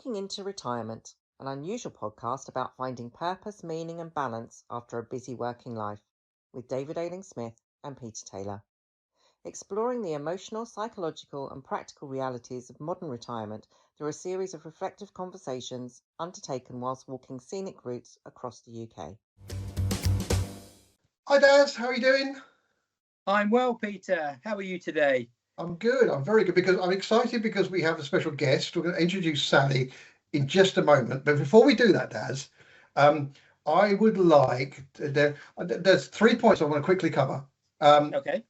Walking into Retirement, an unusual podcast about finding purpose, meaning, and balance after a busy working life, with David Ailing-Smith and Peter Taylor. Exploring the emotional, psychological, and practical realities of modern retirement through a series of reflective conversations undertaken whilst walking scenic routes across the UK. Hi Daz, how are you doing? I'm well, Peter. How are you today? I'm good. I'm very good because I'm excited because we have a special guest. We're going to introduce Sally in just a moment. But before we do that, Daz, I would like there's 3 points I want to quickly cover. Okay.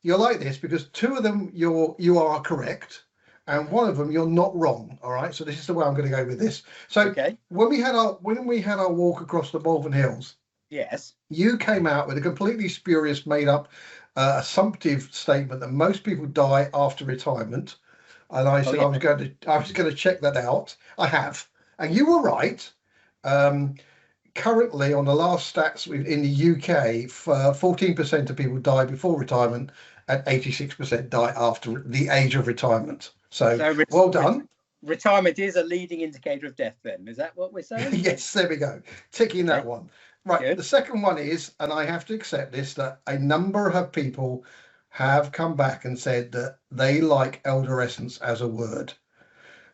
You'll like this because two of them you are correct, and one of them you're not wrong. All right. So this is the way I'm going to go with this. So Okay. when we had our walk across the Malvern Hills, Yes. you came out with a completely spurious, made up, assumptive statement that most people die after retirement, and I said I was going to check that out. I have, and you were right. Currently, on the last stats in the UK, 14% of people die before retirement, and 86% die after the age of retirement. So well done. Retirement is a leading indicator of death, then. Is that what we're saying? Yes, there we go. Ticking that one. Right. Good. The second one is, and I have to accept this, that a number of people have come back and said that they like elderescence as a word.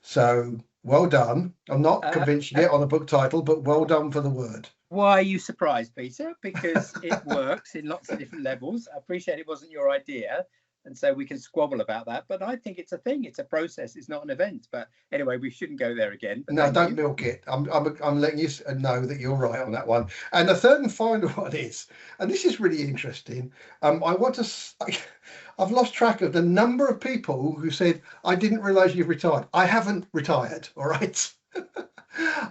So well done. I'm not convinced yet on a book title, but well done for the word. Why are you surprised, Peter? Because it works in lots of different levels. I appreciate it wasn't your idea, and so we can squabble about that. But I think it's a thing. It's a process. It's not an event. But anyway, we shouldn't go there again. No, don't milk it. I'm letting you know that you're right on that one. And the third and final one is, and this is really interesting. I've lost track of the number of people who said, I didn't realise you've retired. I haven't retired, all right?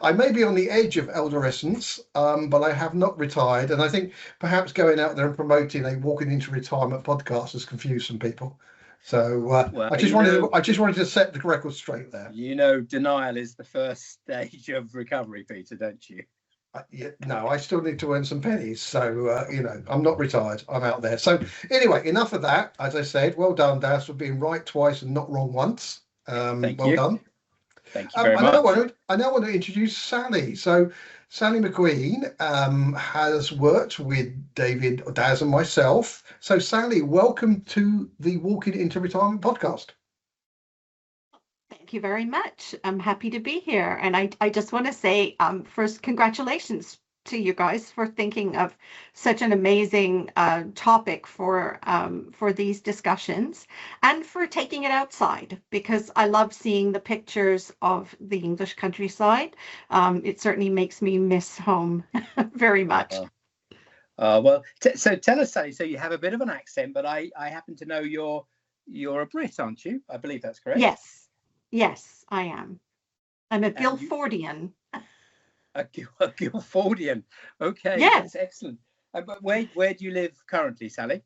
I may be on the edge of elderescence, but I have not retired. And I think perhaps going out there and promoting a Walking into Retirement podcast has confused some people. So I just wanted to set the record straight there. You know, denial is the first stage of recovery, Peter, don't you? No, I still need to earn some pennies. So, I'm not retired. I'm out there. So anyway, enough of that. As I said, well done, Daz, for being right twice and not wrong once. Thank well you. Done. Thank you very much. I now want to introduce Sally. So Sally MacQueen has worked with David, Daz and myself. So Sally, welcome to the Walking into Retirement podcast. Thank you very much. I'm happy to be here. And I just want to say, first, congratulations to you guys for thinking of such an amazing topic for these discussions, and for taking it outside, because I love seeing the pictures of the English countryside. It certainly makes me miss home very much. Well, so tell us, Sally. So you have a bit of an accent, but I happen to know you're a Brit, aren't you? I believe that's correct. Yes, I am. I'm a Guildfordian. A Guildfordian. Okay, yes. That's excellent. But where do you live currently, Sally?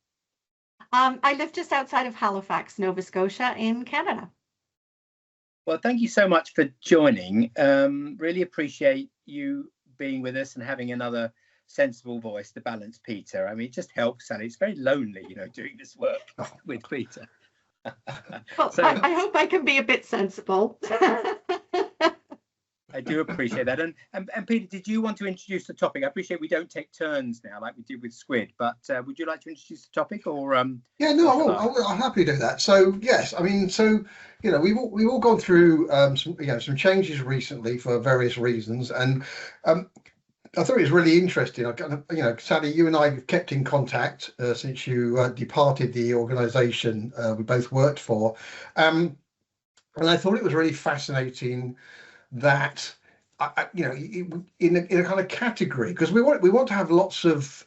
I live just outside of Halifax, Nova Scotia, in Canada. Well, thank you so much for joining. Really appreciate you being with us and having another sensible voice to balance Peter. I mean, it just helps, Sally. It's very lonely, doing this work with Peter. Well, so, I hope I can be a bit sensible. I do appreciate that. And Peter, did you want to introduce the topic? I appreciate we don't take turns now like we did with Squid, but would you like to introduce the topic or? Yeah, no, I will. I'm happy to do that. So yes, I mean, we've all gone through some changes recently for various reasons, and I thought it was really interesting. Sally, you and I have kept in contact since you departed the organisation we both worked for, and I thought it was really fascinating that in a kind of category, because we want to have lots of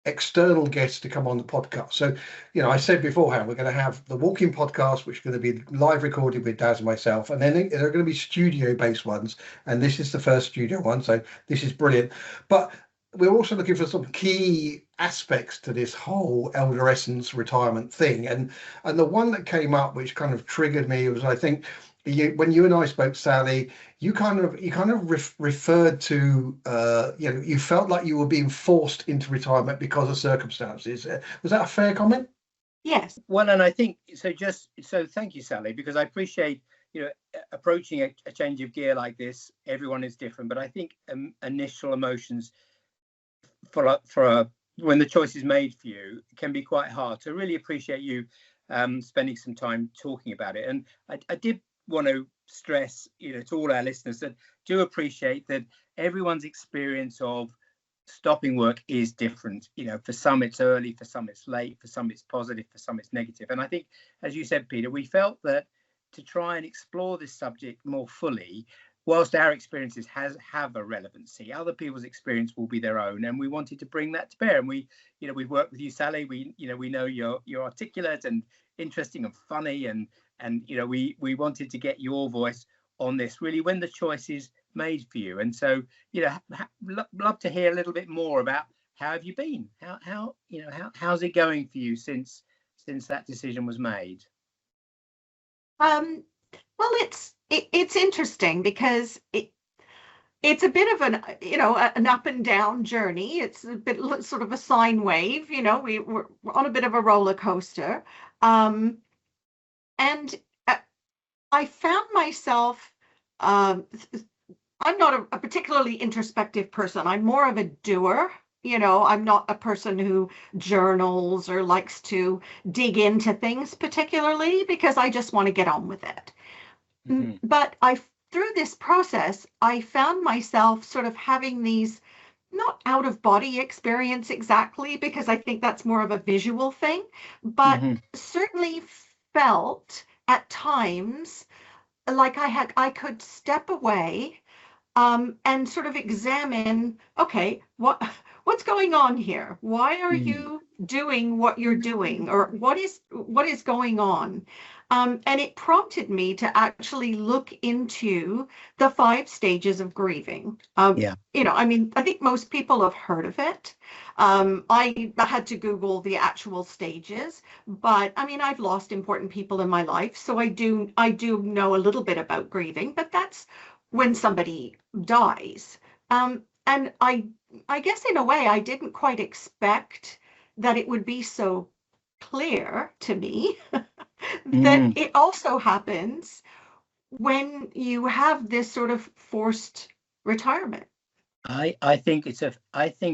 external guests to come on the podcast. So I said beforehand we're going to have the walking podcast, which is going to be live recorded with Daz and myself, and then there are going to be studio based ones, and this is the first studio one, so this is brilliant. But we're also looking for some key aspects to this whole elderescence retirement thing, and the one that came up which kind of triggered me was, I think, when you and I spoke, Sally, you kind of referred to you felt like you were being forced into retirement because of circumstances. Was that a fair comment? Yes. Well, and I think so. So thank you, Sally, because I appreciate approaching a change of gear like this, everyone is different, but I think initial emotions when the choice is made for you can be quite hard. So really appreciate you spending some time talking about it. And I did want to stress, to all our listeners, that do appreciate that everyone's experience of stopping work is different. For some it's early, for some it's late, for some it's positive, for some it's negative. And I think, as you said, Peter, we felt that to try and explore this subject more fully, whilst our experiences have a relevancy, other people's experience will be their own, and we wanted to bring that to bear. And we've worked with you, Sally. We know you're articulate and interesting and funny, and we wanted to get your voice on this really when the choice is made for you. And so love to hear a little bit more about how have you been, how's it going for you since that decision was made. Well, it's interesting because it's a bit of an up and down journey. It's a bit sort of a sine wave. We're on a bit of a roller coaster, and I found myself. I'm not a particularly introspective person. I'm more of a doer. I'm not a person who journals or likes to dig into things particularly, because I just want to get on with it. Mm-hmm. But through this process, I found myself sort of having these not out of body experience exactly, because I think that's more of a visual thing, but certainly felt at times like I could step away and sort of examine, okay, what's going on here? Why are you doing what you're doing, or what is going on? And it prompted me to actually look into the 5 stages of grieving. I think most people have heard of it. I had to Google the actual stages, but I've lost important people in my life, so I do know a little bit about grieving, but that's when somebody dies. And I guess in a way I didn't quite expect that it would be so clear to me that it also happens when you have this sort of forced retirement. I think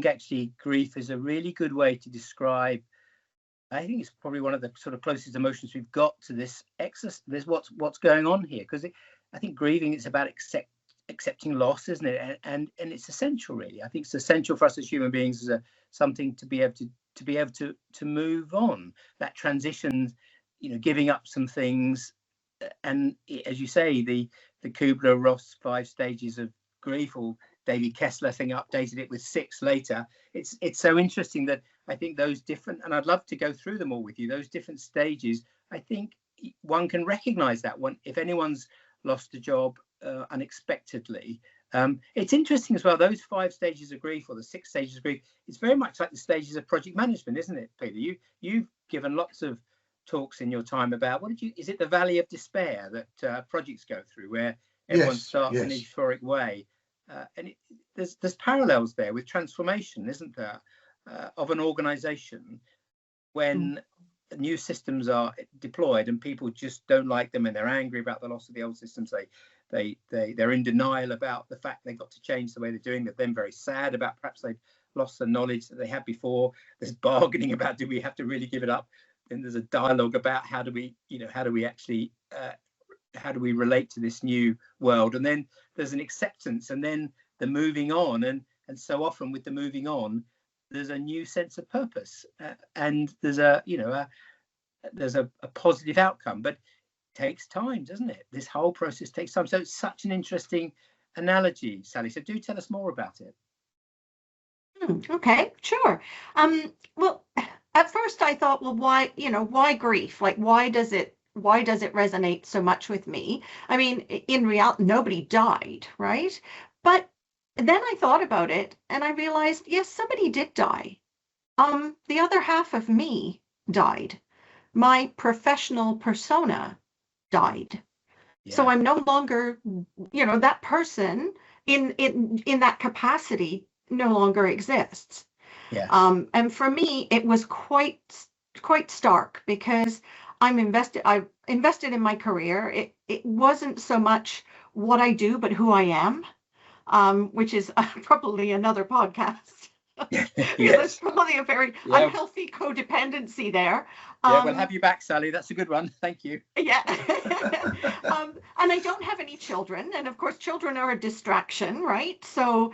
actually grief is a really good way to describe. I think it's probably one of the sort of closest emotions we've got to this exercise. There's what's going on here, because I think grieving is about accepting loss, isn't it? And it's essential, really. I think it's essential for us as human beings as something to be able to move on. That transition, giving up some things, and as you say, the Kubler-Ross 5 stages of grief, or David Kessler thing updated it with 6 later. It's so interesting that I think those different, and I'd love to go through them all with you, those different stages. I think one can recognize that one if anyone's lost a job unexpectedly. It's interesting as well, those 5 stages of grief, or the 6 stages of grief, it's very much like the stages of project management, isn't it, Peter? You've given lots of talks in your time about, is it the valley of despair that projects go through, where everyone starts in a euphoric way, and there's parallels there with transformation, isn't there, of an organization when new systems are deployed and people just don't like them, and they're angry about the loss of the old systems. They're in denial about the fact they've got to change the way they're doing. They're then very sad about perhaps they've lost the knowledge that they had before. There's bargaining about, do we have to really give it up? Then there's a dialogue about how do we relate to this new world? And then there's an acceptance, and then the moving on, and so often with the moving on, there's a new sense of purpose, and there's a positive outcome. But it takes time, doesn't it? This whole process takes time. So it's such an interesting analogy, Sally. So do tell us more about it. Okay, sure. Well, at first I thought, well, why grief? Like, why does it resonate so much with me? In reality, nobody died, right? But then I thought about it and I realized, yes, somebody did die. The other half of me died. My professional persona died. Yeah. So I'm no longer, that person in that capacity no longer exists. Yes. And for me, it was quite quite stark, because I invested in my career. It wasn't so much what I do, but who I am, which is probably another podcast. Because there's Yes. probably a very Yeah. unhealthy codependency there. Yeah, we'll have you back, Sally. That's a good one. Thank you. Yeah. And I don't have any children, and of course children are a distraction, right? So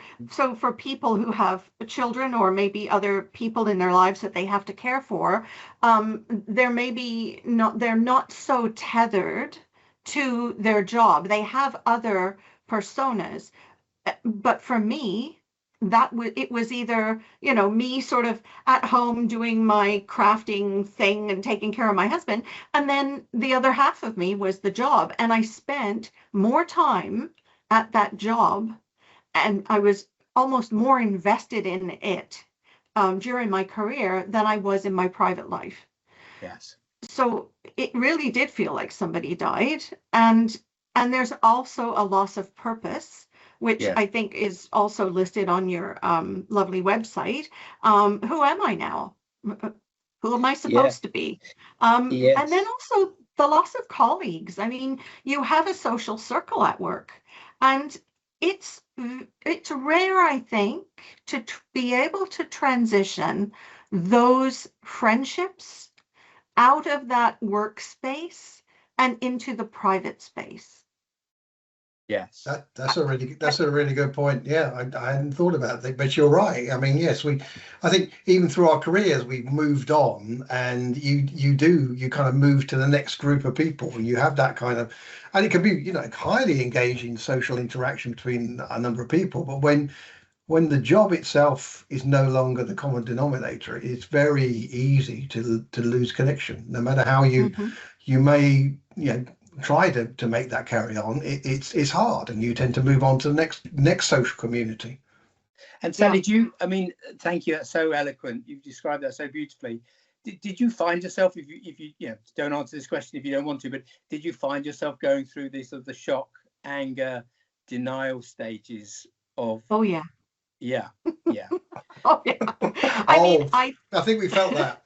for people who have children, or maybe other people in their lives that they have to care for, they're not so tethered to their job. They have other personas. But for me, it was either, me sort of at home doing my crafting thing and taking care of my husband, and then the other half of me was the job. And I spent more time at that job, and I was almost more invested in it during my career than I was in my private life. Yes. So it really did feel like somebody died. And there's also a loss of purpose, which Yes. I think is also listed on your lovely website. Who am I now? Who am I supposed to be? Yes. And then also the loss of colleagues. I mean, you have a social circle at work, and it's rare, I think, to be able to transition those friendships out of that workspace and into the private space. Yes. That's a really good point. Yeah, I hadn't thought about that, but you're right. I mean, yes, I think even through our careers we've moved on, and you kind of move to the next group of people, and you have that kind of, and it can be highly engaging social interaction between a number of people. But when the job itself is no longer the common denominator, it's very easy to lose connection, no matter how you may try to make that carry on. It's hard, and you tend to move on to the next social community. And Sally, thank you, that's so eloquent, you've described that so beautifully. Did you find yourself, if you don't answer this question if you don't want to, but did you find yourself going through this of the shock, anger, denial stages of? Oh yeah. Yeah. Oh yeah. I think we felt that.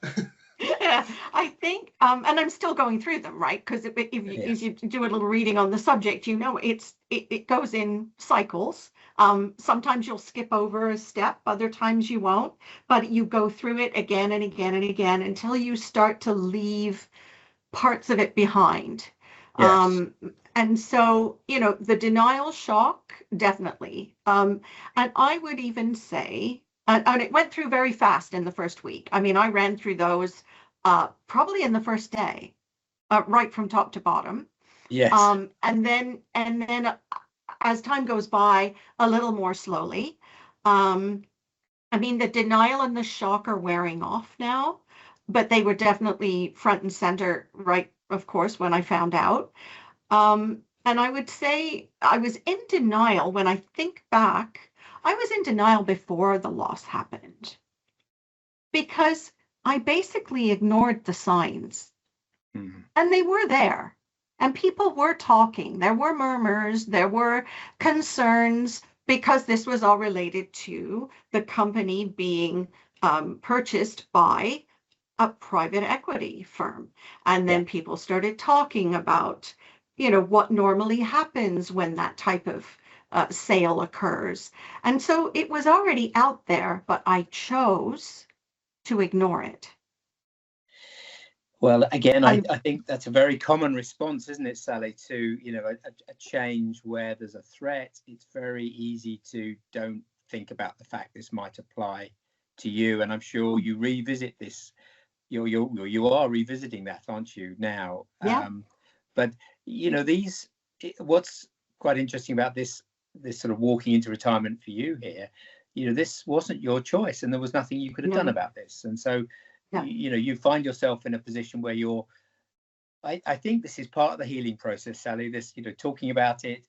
Yeah, I think, and I'm still going through them, right? Because if you do a little reading on the subject, it goes in cycles. Sometimes you'll skip over a step, other times you won't, but you go through it again and again and again until you start to leave parts of it behind. Yes. And so, the denial shock, definitely. And I would even say, and it went through very fast in the first week. I mean, I ran through those probably in the first day, right from top to bottom. Yes. And then as time goes by, a little more slowly. The denial and the shock are wearing off now, but they were definitely front and center, right, of course, when I found out. And I would say I was in denial. When I think back, I was in denial before the loss happened, because I basically ignored the signs. And they were there, and people were talking. There were murmurs, there were concerns, because this was all related to the company being purchased by a private equity firm. And then people started talking about, what normally happens when that type of sale occurs. And so it was already out there, but I chose to ignore it. Well, again, I think that's a very common response, isn't it, Sally, to a change where there's a threat. It's very easy to don't think about the fact this might apply to you, and I'm sure you revisit this. You are revisiting that, aren't you, now? Yeah. But what's quite interesting about this sort of walking into retirement for you here, this wasn't your choice, and there was nothing you could have done about this, and so. Yeah. You find yourself in a position where I think this is part of the healing process, Sally, this, talking about it,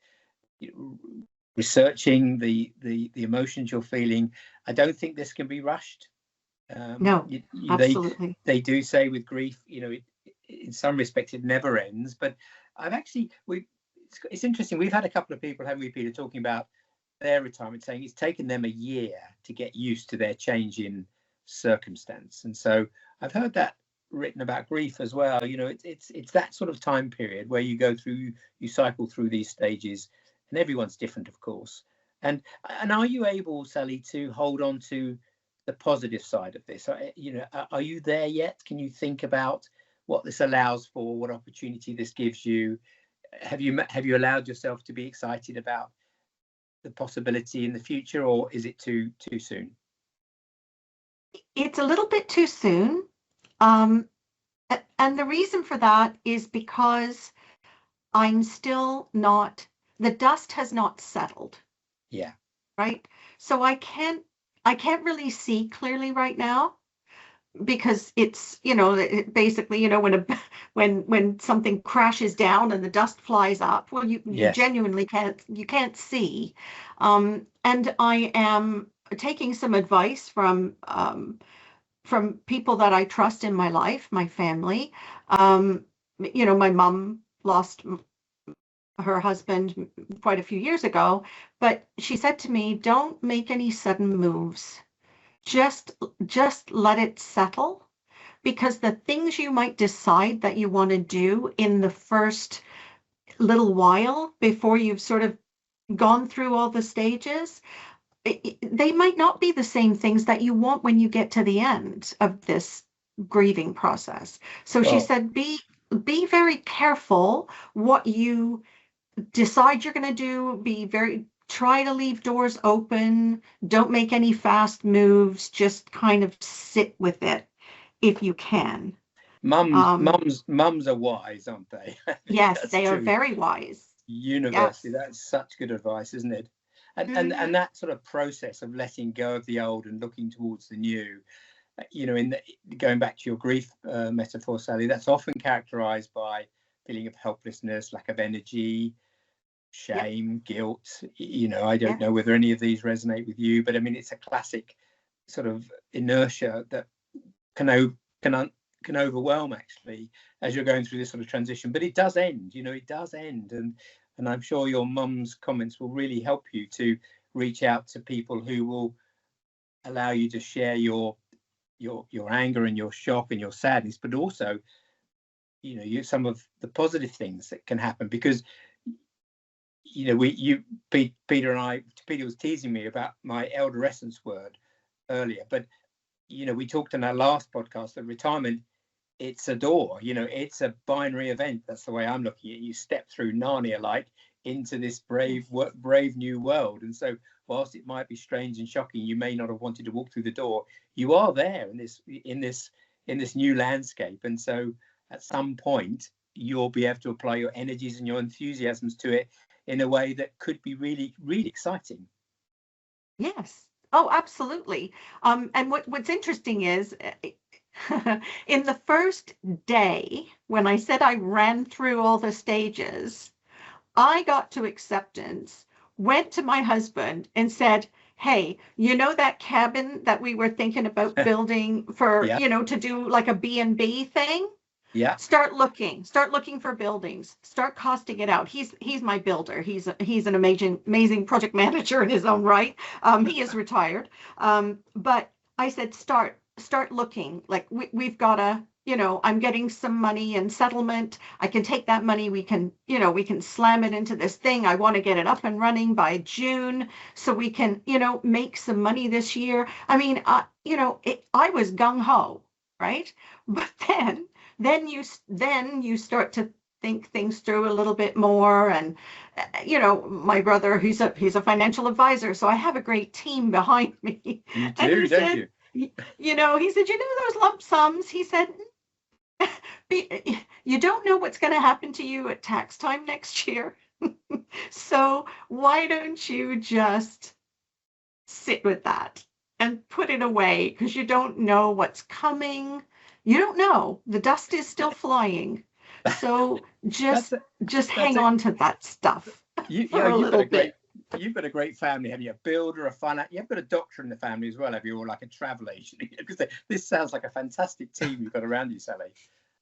researching the emotions you're feeling. I don't think this can be rushed. No, absolutely. They do say with grief, in some respects it never ends, but it's interesting. We've had a couple of people, haven't we, Peter, talking about their retirement, saying it's taken them a year to get used to their change in circumstance. And so I've heard that written about grief as well. You know, it's that sort of time period where you go through, you cycle through these stages, and everyone's different, of course. And are you able, Sally, to hold on to the positive side of this? You know, are you there yet? Can you think about what this allows for, what opportunity this gives you? Have you allowed yourself to be excited about the possibility in the future, or is it too soon? It's a little bit too soon. And the reason for that is because I'm still not, the dust has not settled. Yeah. Right. So I can't really see clearly right now, because it's, basically, when something crashes down and the dust flies up, well, you Yes. genuinely can't see. And I am taking some advice from people that I trust in my life, my family. My mom lost her husband quite a few years ago, but she said to me, don't make any sudden moves. Just let it settle, because the things you might decide that you want to do in the first little while before you've sort of gone through all the stages, they might not be the same things that you want when you get to the end of this grieving process. So she said, be very careful what you decide you're going to do. Try to leave doors open. Don't make any fast moves. Just kind of sit with it if you can. Mums are wise, aren't they? Yes, they are very wise. University. Yes. That's such good advice, isn't it? And and that sort of process of letting go of the old and looking towards the new, going back to your grief metaphor, Sally, that's often characterized by feeling of helplessness, lack of energy, shame, guilt. I don't know whether any of these resonate with you, but I mean, it's a classic sort of inertia that can overwhelm, actually, as you're going through this sort of transition. But it does end. It does end, and I'm sure your mum's comments will really help you to reach out to people who will allow you to share your anger and your shock and your sadness, but also some of the positive things that can happen. Because Peter was teasing me about my elderescence word earlier, but we talked in our last podcast that retirement, it's a door, it's a binary event. That's the way I'm looking at it. You step through Narnia like into this brave new world. And so whilst it might be strange and shocking, you may not have wanted to walk through the door, you are there in this new landscape. And so at some point you'll be able to apply your energies and your enthusiasms to it in a way that could be really, really exciting. Yes. Oh, absolutely. And what's interesting is in the first day, when I said I ran through all the stages, I got to acceptance, went to my husband and said, hey, that cabin that we were thinking about building for, to do like a B&B thing? Yeah. Start looking for buildings, start costing it out. He's my builder. He's an amazing project manager in his own right. He is retired. But I said, start looking. Like we've got to, I'm getting some money in settlement. I can take that money. We can slam it into this thing. I want to get it up and running by June so we can, make some money this year. I mean, I was gung ho, right? But then you start to think things through a little bit more. And my brother, he's a financial advisor, so I have a great team behind me. You do, don't you? He said, those lump sums? He said, you don't know what's going to happen to you at tax time next year. So why don't you just sit with that and put it away, because you don't know what's coming. You don't know. The dust is still flying. So just hang on to that stuff for a little bit. You've got a great family, haven't you? A builder, a finance. You've got a doctor in the family as well, have you? Or like a travel agent? Because this sounds like a fantastic team you've got around you, Sally.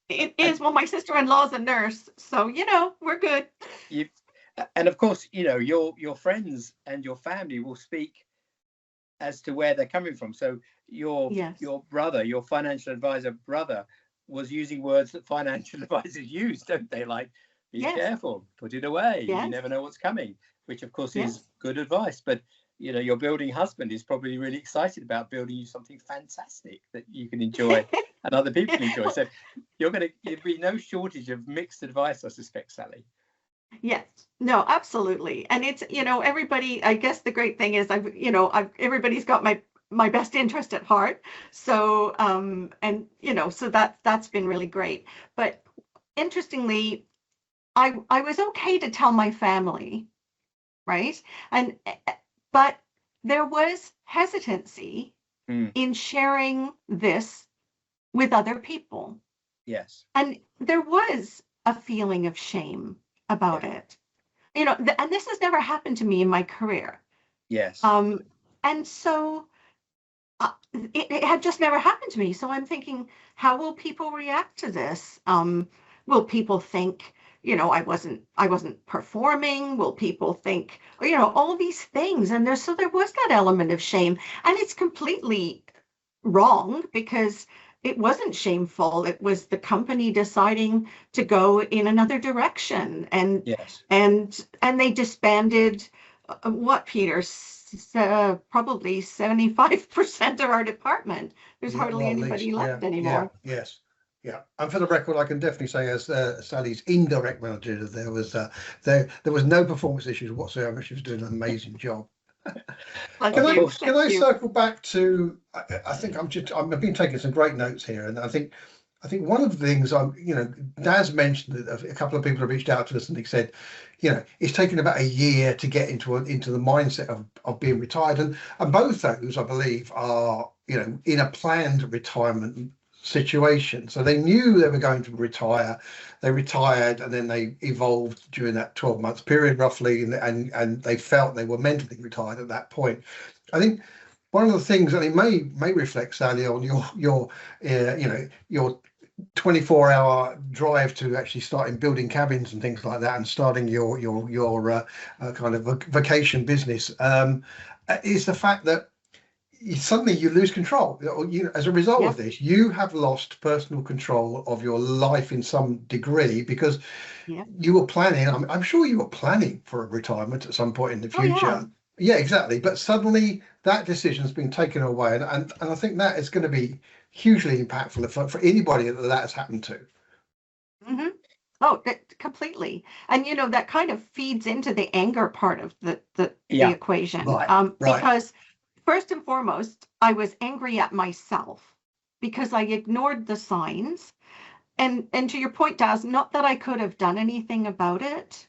It is. Well, my sister-in-law's a nurse, so we're good. And of course, your friends and your family will speak as to where they're coming from. So your brother, your financial advisor brother, was using words that financial advisors use, don't they? Like, be Yes. careful, put it away. Yes. You never know what's coming, which of course Yes. is good advice. But your building husband is probably really excited about building you something fantastic that you can enjoy and other people enjoy. So there'll be no shortage of mixed advice, I suspect, Sally. Yes, no, absolutely. And it's, everybody, I guess the great thing is everybody's got my best interest at heart. So, so that's been really great. But interestingly, I was okay to tell my family, right? But there was hesitancy in sharing this with other people. Yes. And there was a feeling of shame about it. And this has never happened to me in my career. Yes. And so it had just never happened to me. So I'm thinking, how will people react to this? Will people think, I wasn't performing? Will people think, all these things? And there was that element of shame, and it's completely wrong because it wasn't shameful. It was the company deciding to go in another direction, and yes. and they disbanded. What, Peter? Probably 75% of our department. There's hardly anybody left anymore. Yeah, yes. Yeah, and for the record, I can definitely say, as Sally's indirect manager, there was no performance issues whatsoever. She was doing an amazing job. Can I circle back to? I think I've been taking some great notes here, and I think one of the things Daz mentioned that a couple of people have reached out to us and they said, it's taken about a year to get into the mindset of being retired, and both those, I believe, are in a planned retirement situation. So they knew they were going to retire. They retired, and then they evolved during that 12-month period roughly, and they felt they were mentally retired at that point. I think one of the things, and it may reflect, Sally, on your 24-hour drive to actually starting building cabins and things like that, and starting your kind of vacation business, is the fact that suddenly you lose control. As a result of this, you have lost personal control of your life in some degree, because you were planning. I'm sure you were planning for a retirement at some point in the future. Yeah, exactly. But suddenly that decision's been taken away, and I think that is going to be hugely impactful for anybody that has happened to. Mm-hmm. Oh, completely. And that kind of feeds into the anger part of the equation. Right. Because first and foremost, I was angry at myself because I ignored the signs. And to your point, Daz, not that I could have done anything about it,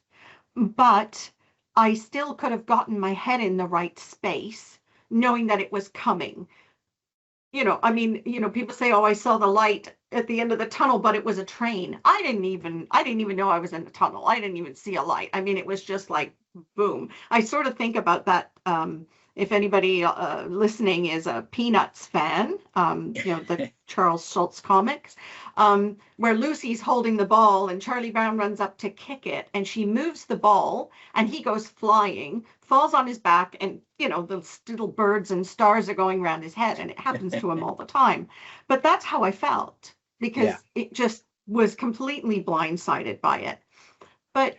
but I still could have gotten my head in the right space, knowing that it was coming. People say, "Oh, I saw the light at the end of the tunnel, but it was a train." I didn't even know I was in the tunnel. I didn't even see a light. I mean, it was just like, boom. I sort of think about that. If anybody listening is a Peanuts fan, the Charles Schulz comics, where Lucy's holding the ball and Charlie Brown runs up to kick it, and she moves the ball and he goes flying, falls on his back, and the little birds and stars are going around his head, and it happens to him all the time. But that's how I felt, because it just was completely blindsided by it. But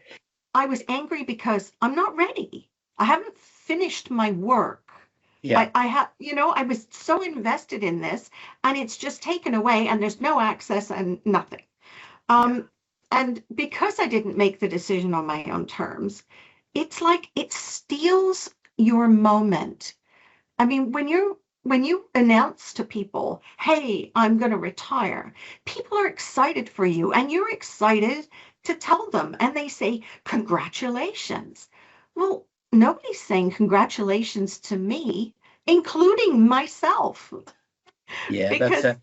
I was angry because I'm not ready. I haven't finished my work. I was so invested in this, and it's just taken away, and there's no access and nothing. And because I didn't make the decision on my own terms, it's like it steals your moment. I mean, when you announce to people, "Hey, I'm going to retire," people are excited for you, and you're excited to tell them, and they say, "Congratulations." Well, nobody's saying congratulations to me, including myself. Yeah, because,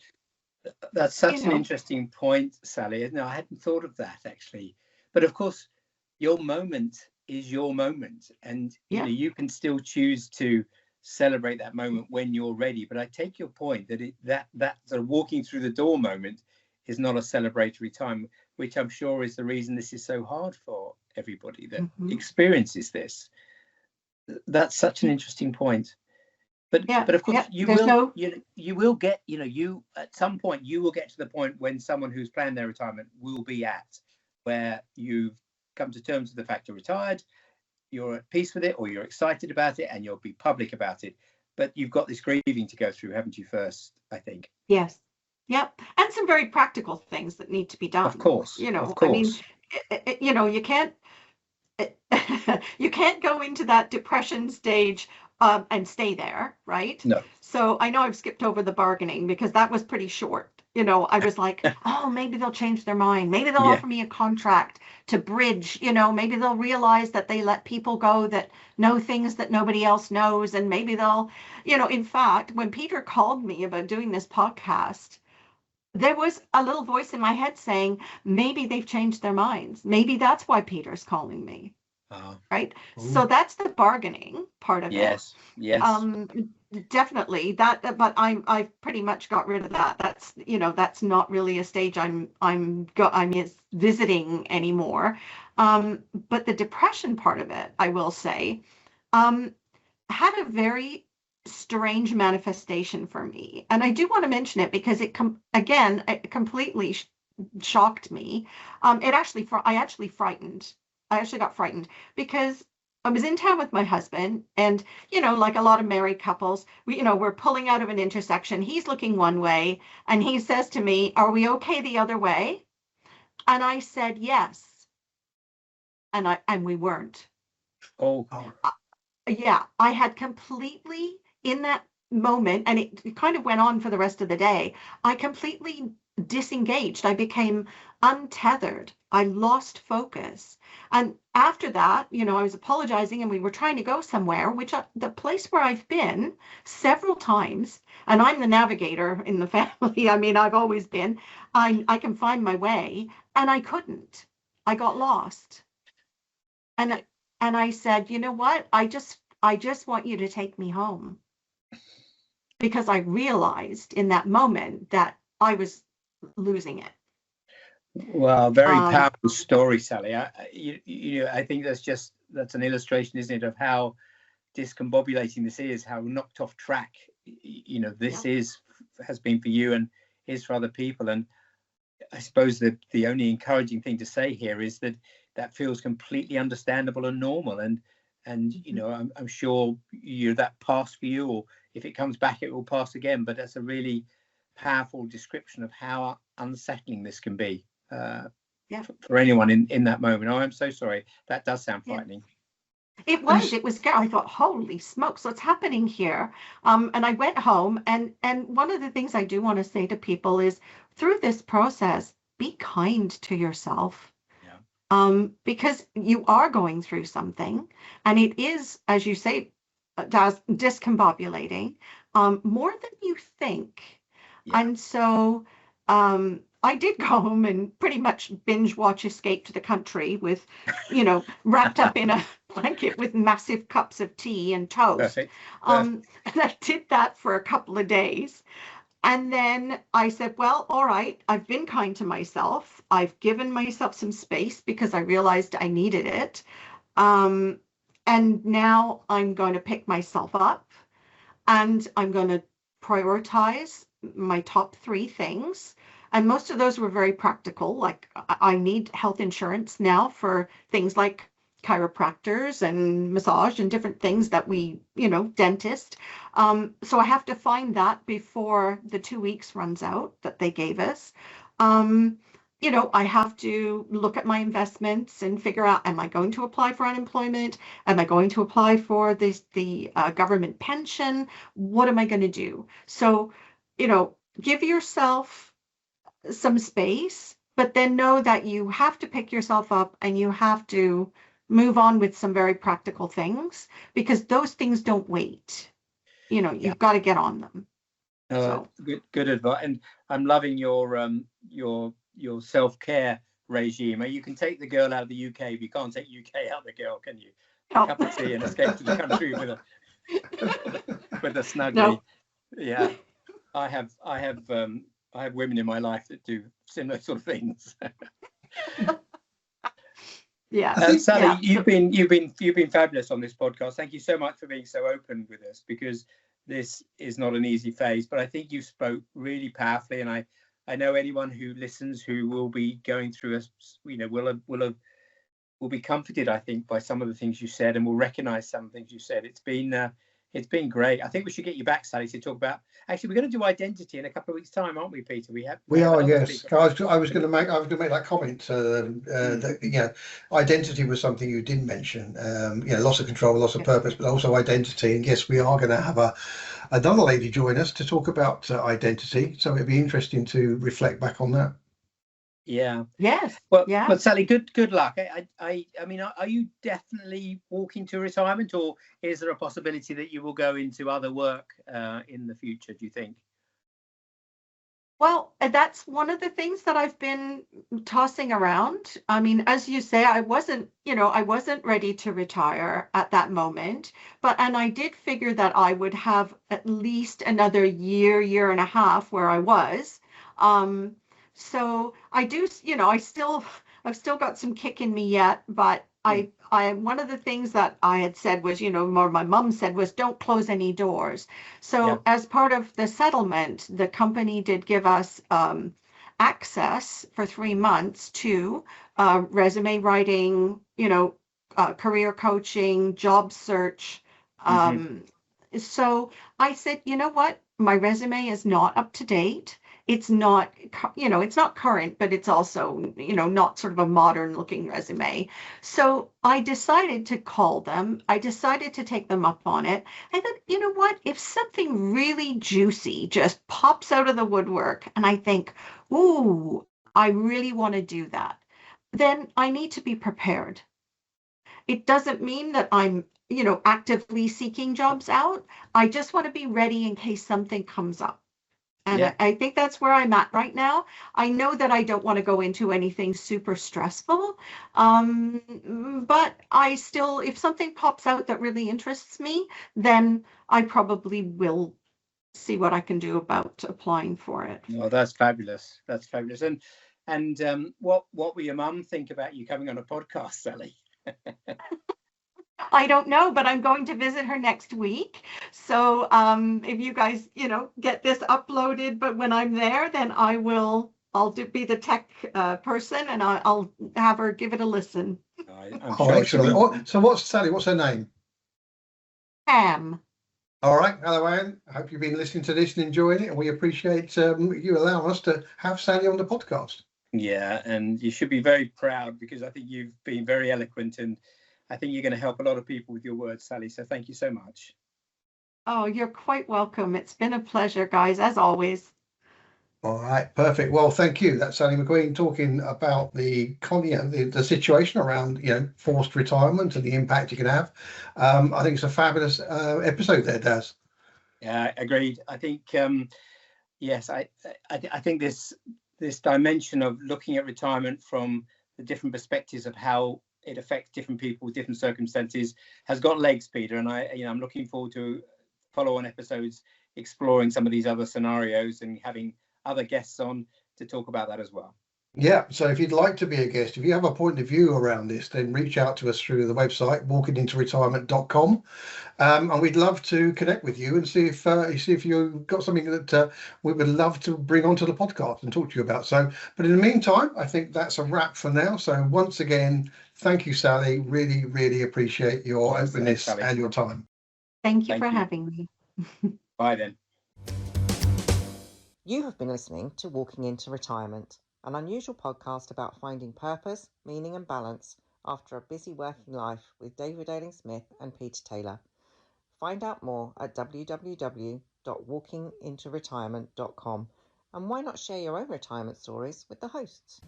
that's such an interesting point, Sally. No, I hadn't thought of that, actually. But of course, your moment is your moment, and you can still choose to celebrate that moment when you're ready. But I take your point that that sort of walking through the door moment is not a celebratory time, which I'm sure is the reason this is so hard for everybody that experiences this. That's such an interesting point. But of course you there's will you will get, you at some point you will get to the point when someone who's planned their retirement will be at, where you've come to terms with the fact you're retired, you're at peace with it, or you're excited about it, and you'll be public about it. But you've got this grieving to go through, haven't you, first, I think? Yes. Yep. And some very practical things that need to be done. Of course. I mean, you can't you can't go into that depression stage and stay there, right? No. So I know I've skipped over the bargaining because that was pretty short. I was like, oh, maybe they'll change their mind. Maybe they'll offer me a contract to bridge, maybe they'll realize that they let people go that know things that nobody else knows. And maybe they'll, in fact, when Peter called me about doing this podcast, there was a little voice in my head saying, maybe they've changed their minds. Maybe that's why Peter's calling me. Right. Ooh. So that's the bargaining part of it. Yes. Definitely that, but I've pretty much got rid of that. That's not really a stage I'm visiting anymore. But the depression part of it, I will say, had a very strange manifestation for me, and I do want to mention it because it completely shocked me. I actually got frightened because I was in town with my husband, and like a lot of married couples, we're pulling out of an intersection. He's looking one way, and he says to me, "Are we okay the other way?" And I said yes, and we weren't. Oh. Yeah, I had completely, in that moment, and it kind of went on for the rest of the day, I completely disengaged. I became untethered. I lost focus. And after that, I was apologizing, and we were trying to go somewhere, the place where I've been several times, and I'm the navigator in the family. I mean, I've always been. I can find my way, and I couldn't. I got lost. And I said, you know what? I just want you to take me home. Because I realized in that moment that I was losing it. Well, very powerful story, Sally. I think that's an illustration, isn't it, of how discombobulating this is, how knocked off track, this has been for you and is for other people. And I suppose the only encouraging thing to say here is that feels completely understandable and normal. And I'm sure that passed for you, or if it comes back, it will pass again. But that's a really powerful description of how unsettling this can be for anyone in that moment. Oh, I'm so sorry. That does sound frightening. It was scary. I thought, holy smokes, what's happening here? And I went home, and one of the things I do want to say to people is, through this process, be kind to yourself. Because you are going through something, and it is, as you say, discombobulating, more than you think. And so I did go home and pretty much binge watch Escape to the Country with, wrapped up in a blanket with massive cups of tea and toast. Perfect. And I did that for a couple of days. And then I said, well, all right, I've been kind to myself. I've given myself some space because I realized I needed it. And now I'm going to pick myself up, and I'm going to prioritize my top 3 things. And most of those were very practical. Like, I need health insurance now for things like chiropractors and massage and different things that we, dentist. So I have to find that before the 2 weeks runs out that they gave us. I have to look at my investments and figure out, am I going to apply for unemployment? Am I going to apply for the government pension? What am I going to do? So, give yourself some space, but then know that you have to pick yourself up and you have to move on with some very practical things, because those things don't wait. You've got to get on them. Good advice. And I'm loving your self-care regime. You can take the girl out of the UK, but you can't take UK out of the girl, can you? No. A cup of tea and Escape to the Country with a snuggly. No. Yeah, I have women in my life that do similar sort of things. Sally, you've been fabulous on this podcast. Thank you so much for being so open with us, because this is not an easy phase, but I think you spoke really powerfully, and I know anyone who listens who will be going through will be comforted, I think, by some of the things you said, and will recognise some things you said. It's been great. I think we should get you back, Sally, to talk about. Actually, we're going to do identity in a couple of weeks' time, aren't we, Peter? We are, another yes. speaker. I was going to make that comment. That identity was something you did mention. Loss of control, loss of purpose, but also identity. And yes, we are going to have another lady join us to talk about identity. So it'd be interesting to reflect back on that. Yeah. Yes. Well, Yeah. But Sally, good luck. I mean, are you definitely walking to retirement, or is there a possibility that you will go into other work in the future, do you think? Well, that's one of the things that I've been tossing around. I mean, as you say, I wasn't ready to retire at that moment, and I did figure that I would have at least another year and a half where I was. So I do, I've still got some kick in me yet, but one of the things that I had said was, more my mom said was, don't close any doors. So as part of the settlement, the company did give us access for 3 months to resume writing, career coaching, job search. So I said, you know what? My resume is not up to date. It's not, it's not current, but it's also, not sort of a modern looking resume. So I decided to call them. I decided to take them up on it. I thought, you know what? If something really juicy just pops out of the woodwork and I think, ooh, I really want to do that, then I need to be prepared. It doesn't mean that I'm, actively seeking jobs out. I just want to be ready in case something comes up. And I think that's where I'm at right now. I know that I don't want to go into anything super stressful, but I still, if something pops out that really interests me, then I probably will see what I can do about applying for it. Oh, that's fabulous. That's fabulous. And what will your mum think about you coming on a podcast, Sally? I don't know, but I'm going to visit her next week. So if you guys, get this uploaded, but when I'm there, then I'll be the tech person, and I'll have her give it a listen. I'm sure excellent. So Sally, what's her name? Pam. All right. Hello, Anne. I hope you've been listening to this and enjoying it, and we appreciate you allowing us to have Sally on the podcast. Yeah, and you should be very proud, because I think you've been very eloquent, and I think you're going to help a lot of people with your words, Sally. So thank you so much. Oh, you're quite welcome. It's been a pleasure, guys, as always. All right, perfect. Well, thank you. That's Sally MacQueen talking about the situation around forced retirement and the impact you can have. I think it's a fabulous episode there, Daz. Yeah, agreed. I think yes, I think this dimension of looking at retirement from the different perspectives of how it affects different people, different circumstances, has got legs, Peter. And I'm looking forward to follow-on episodes exploring some of these other scenarios and having other guests on to talk about that as well. Yeah, so if you'd like to be a guest, if you have a point of view around this, then reach out to us through the website walkingintoretirement.com, and we'd love to connect with you and see if you've got something that we would love to bring onto the podcast and talk to you about. So, but in the meantime, I think that's a wrap for now. So once again, thank you, Sally. Really, really appreciate your openness and your time. Thank you for having me. Bye then. You have been listening to Walking into Retirement, an unusual podcast about finding purpose, meaning and balance after a busy working life with David Ailing-Smith and Peter Taylor. Find out more at www.walkingintoretirement.com, and why not share your own retirement stories with the hosts?